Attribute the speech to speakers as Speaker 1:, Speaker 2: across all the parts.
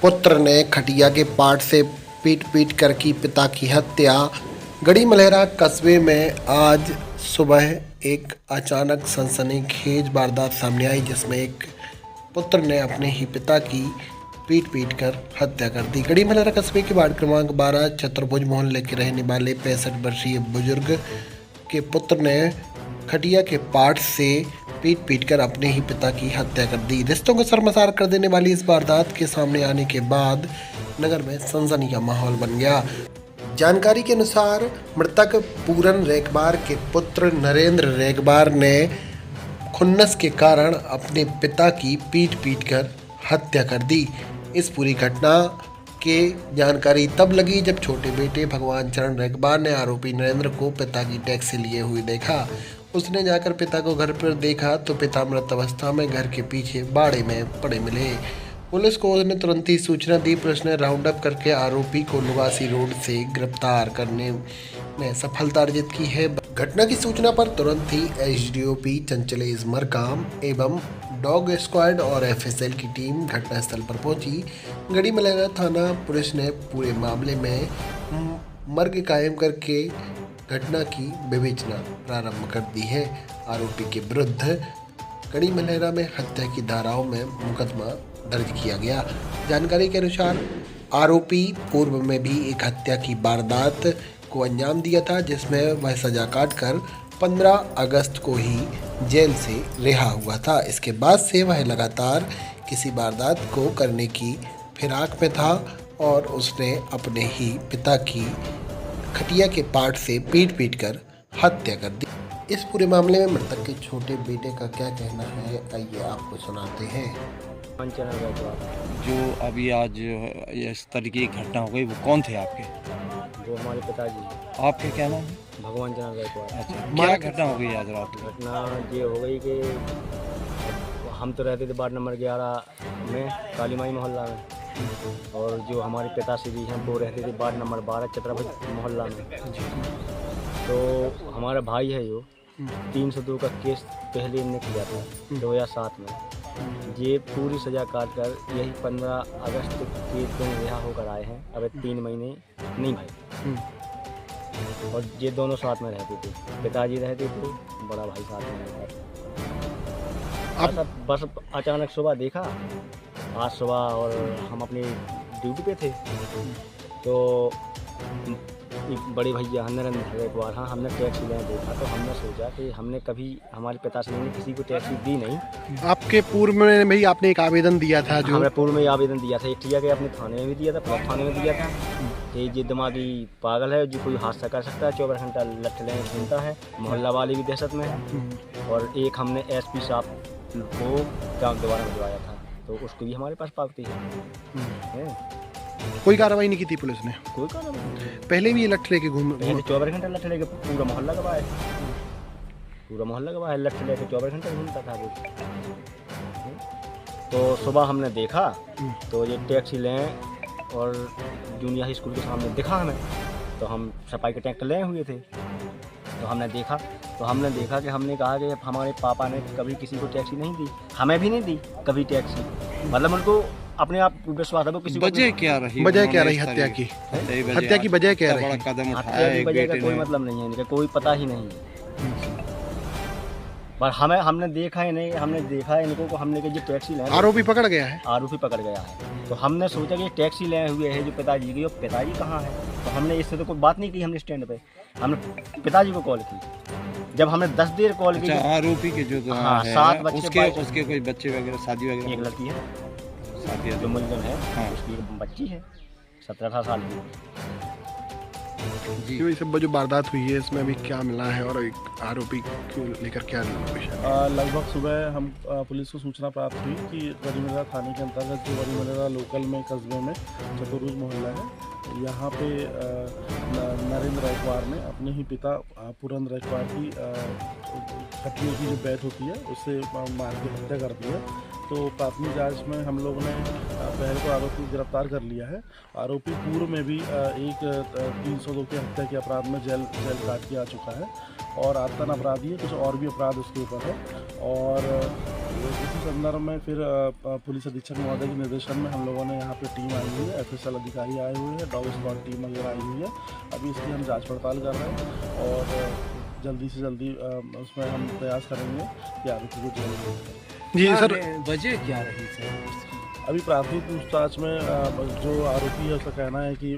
Speaker 1: पुत्र ने खटिया के पाट से पीट कर की पिता की हत्या। गढ़ी मलहरा कस्बे में आज सुबह एक अचानक सनसनीखेज वारदात सामने आई, जिसमें एक पुत्र ने अपने ही पिता की पीट कर हत्या कर दी। गढ़ी मलहरा कस्बे के वार्ड क्रमांक 12 चतुर्भुज मोहल्ले के रहने वाले 65 वर्षीय बुजुर्ग के पुत्र ने खटिया के पाट से पीट कर अपने ही पिता की हत्या कर दी। रिश्तों को शर्मसार कर देने वाली इस वारदात के सामने आने के बाद नगर में सनसनी का माहौल बन गया। जानकारी के अनुसार मृतक पूरन रेगबार के पुत्र नरेंद्र रेगबार ने खुन्नस के कारण अपने पिता की पीट कर हत्या कर दी। इस पूरी घटना की जानकारी तब लगी जब छोटे बेटे भगवान चरण रेगबार ने आरोपी नरेंद्र को पिता की टैक्सी लिए हुए देखा। उसने जाकर पिता को घर पर देखा तो पिता मृत अवस्था में घर के पीछे बाड़े में पड़े मिले। पुलिस को उसने तुरंत ही सूचना दी। पुलिस ने राउंड अप करके आरोपी को लुगासी रोड से गिरफ्तार करने में सफलता अर्जित की है। घटना की सूचना पर तुरंत ही एसडीओपी चंचलेश मरकाम एवं डॉग स्क्वाड और एफएसएल की टीम घटनास्थल पर पहुंची। गढ़ी मलहरा थाना पुलिस ने पूरे मामले में मर्ग कायम करके घटना की विवेचना प्रारंभ कर दी है। आरोपी के विरुद्ध गढ़ी मलहरा में हत्या की धाराओं में मुकदमा दर्ज किया गया। जानकारी के अनुसार आरोपी पूर्व में भी एक हत्या की वारदात को अंजाम दिया था, जिसमें वह सजा काटकर 15 अगस्त को ही जेल से रिहा हुआ था। इसके बाद से वह लगातार किसी वारदात को करने की फिराक में था और उसने अपने ही पिता की खटिया के पाट से पीट कर हत्या कर दी। इस पूरे मामले में मृतक के छोटे बेटे का क्या कहना है, आइए आपको सुनाते हैं।
Speaker 2: जो अभी आज इस तरीके की घटना हो गई, वो कौन थे आपके?
Speaker 3: वो हमारे पिताजी।
Speaker 2: आपके क्या नाम है?
Speaker 3: भगवान चरण रेगबार।
Speaker 2: अच्छा, क्या घटना हो गई आज रात?
Speaker 3: घटना ये हो गई कि हम तो रहते थे वार्ड नंबर 11 में काली माई मोहल्ला में, और जो हमारे पिताश्री हैं वो रहते थे वार्ड नंबर 12 चतुर्भुज मोहल्ला में। तो हमारा भाई है जो 302 का केस पहले इनने किया था 2007 में। ये पूरी सज़ा काट कर यही 15 अगस्त के दिन रिहा होकर आए हैं। अब 3 महीने नहीं भाई, और ये दोनों साथ में रहते थे। पिताजी रहते थे, बड़ा भाई साथ में रहता था। बस अचानक सुबह देखा, आज सुबह, और हम अपनी ड्यूटी पे थे, तो बड़े भैया नरेंद्र रेगबार, हाँ, हमने टैक्सी लेने देखा तो हमने सोचा कि हमने कभी हमारे पिताश्री ने किसी को टैक्सी दी नहीं।
Speaker 1: आपके पूर्व में भी आपने एक आवेदन दिया था? जो
Speaker 3: हमने पूर्व में आवेदन दिया था, एक के अपने थाने में भी दिया था, पुलिस थाने में दिया था कि ये दिमागी पागल है, जो कोई हादसा कर सकता है, 24 घंटा लठ लेने घूमता है, मोहल्ला वाले भी दहशत में है। और एक हमने एसपी साहब को काम दोबारा भिजवाया था, तो उसको भी हमारे पास पावती है।
Speaker 1: कोई कार्रवाई नहीं की थी पुलिस ने?
Speaker 3: कोई कार्रवाई नहीं।
Speaker 1: पहले भी ये लठ लेके घूम
Speaker 3: 24 घंटा लठ लेके पूरा मोहल्ला गवाए, पूरा मोहल्ला गवाए, लठ लेके 24 घंटा घूमता था वो। तो सुबह हमने देखा तो ये टैक्सी लें और जूनियर स्कूल के सामने दिखा हमें, तो हम सफाई के टैंक ले हुए थे। तो हमने देखा कि हमने कहा कि हमारे पापा ने कभी किसी को टैक्सी नहीं दी, हमें भी नहीं दी कभी टैक्सी। मतलब उनको अपने आप विश्वास है वो किसी को।
Speaker 2: वजह क्या रही
Speaker 1: हत्या की? हत्या की वजह क्या रही?
Speaker 2: कदम
Speaker 3: हत्या की वजह का कोई मतलब नहीं है, इनका कोई पता ही नहीं है। पर हमने देखा ही नहीं, हमने देखा इनको को, हमने कि टैक्सी ले।
Speaker 1: आरोपी पकड़ गया है?
Speaker 3: आरोपी पकड़ गया है। तो हमने सोचा कि टैक्सी ले हुए है जो पिताजी की, और पिताजी कहाँ है? तो हमने इससे तो कोई बात नहीं की। हमने स्टैंड पे हमने पिताजी को कॉल की। जब हमने 10 देर कॉल की।
Speaker 2: आरोपी के जो
Speaker 3: हाँ, 7 बच्चे,
Speaker 2: उसके कोई बच्चे वगैरह, शादी वगैरह?
Speaker 3: एक लड़की है,
Speaker 2: शादी
Speaker 3: जो मुलजिम है।
Speaker 2: हाँ।
Speaker 3: उसकी एक बच्ची है 17-18 साल की।
Speaker 1: जी, ये सब जो वारदात हुई है इसमें अभी क्या मिला है और एक आरोपी को लेकर क्या
Speaker 4: लगभग सुबह हम पुलिस को सूचना प्राप्त हुई कि गढ़ी मलहरा थाने के अंतर्गत जो गढ़ी मलहरा लोकल में कस्बे में चतुर्भुज मोहल्ला है, यहाँ पे नरेंद्र रेगबार ने अपने ही पिता पूरन रेगबार की खटिया की जो बैठ होती है उससे मार के हत्या कर दी है। तो प्राथमिक जांच में हम लोगों ने पहले तो आरोपी गिरफ्तार कर लिया है। आरोपी पूर्व में भी एक 302 की हत्या के अपराध में जेल काट के आ चुका है और आतन अपराधी है, कुछ और भी अपराध उसके ऊपर है। और इसी संदर्भ में फिर पुलिस अधीक्षक महोदय के निर्देशन में हम लोगों ने यहाँ पे टीम आई हुई है, FSL अधिकारी आए हुए हैं, डॉग स्क्वाड टीम वगैरह आई हुई है। अभी इसकी हम जांच पड़ताल कर रहे हैं और जल्दी से जल्दी उसमें हम प्रयास करेंगे कि आरोपी को जेल में भेजें।
Speaker 1: जी सर,
Speaker 2: वजह क्या रही सर?
Speaker 4: अभी प्राथमिक पूछताछ में जो आरोपी है उसका कहना है कि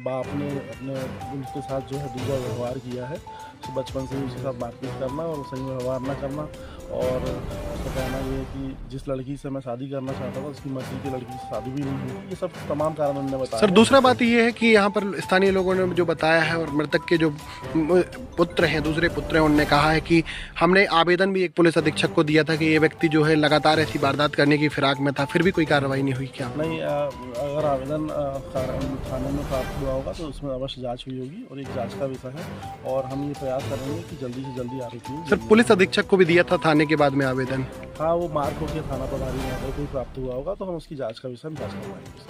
Speaker 4: बाप ने अपने उनके साथ जो है दूसरा व्यवहार किया है, तो बचपन से ही उसके साथ बातचीत करना और सही व्यवहार न करना। और उसका कहना ये है कि जिस लड़की से मैं शादी करना चाहता था उसकी मर्जी की लड़की से शादी भी नहीं हुई। ये सब तमाम कारण उन्होंने बताया।
Speaker 1: सर दूसरा बात ये है कि यहाँ पर स्थानीय लोगों ने जो बताया है और मृतक के जो पुत्र हैं, दूसरे पुत्र हैं, उन्होंने कहा है कि हमने आवेदन भी एक पुलिस अधीक्षक को दिया था कि ये व्यक्ति जो है लगातार ऐसी वारदात करने की फिराक में था, फिर भी कोई कार्रवाई नहीं हुई। क्या
Speaker 4: नहीं, अगर आवेदन थाने में प्राप्त हुआ होगा तो उसमें अवश्य जांच हुई होगी और एक जांच का विषय है और हम ये प्रयास करेंगे कि जल्दी से जल्दी आरोपी।
Speaker 1: सर पुलिस अधीक्षक को भी दिया था थाने के बाद में आवेदन?
Speaker 4: हाँ, वो मार्क होकर थाना प्रभारी महोदय को प्राप्त हुआ होगा तो हम उसकी जांच का विषय में जांच करवाएंगे।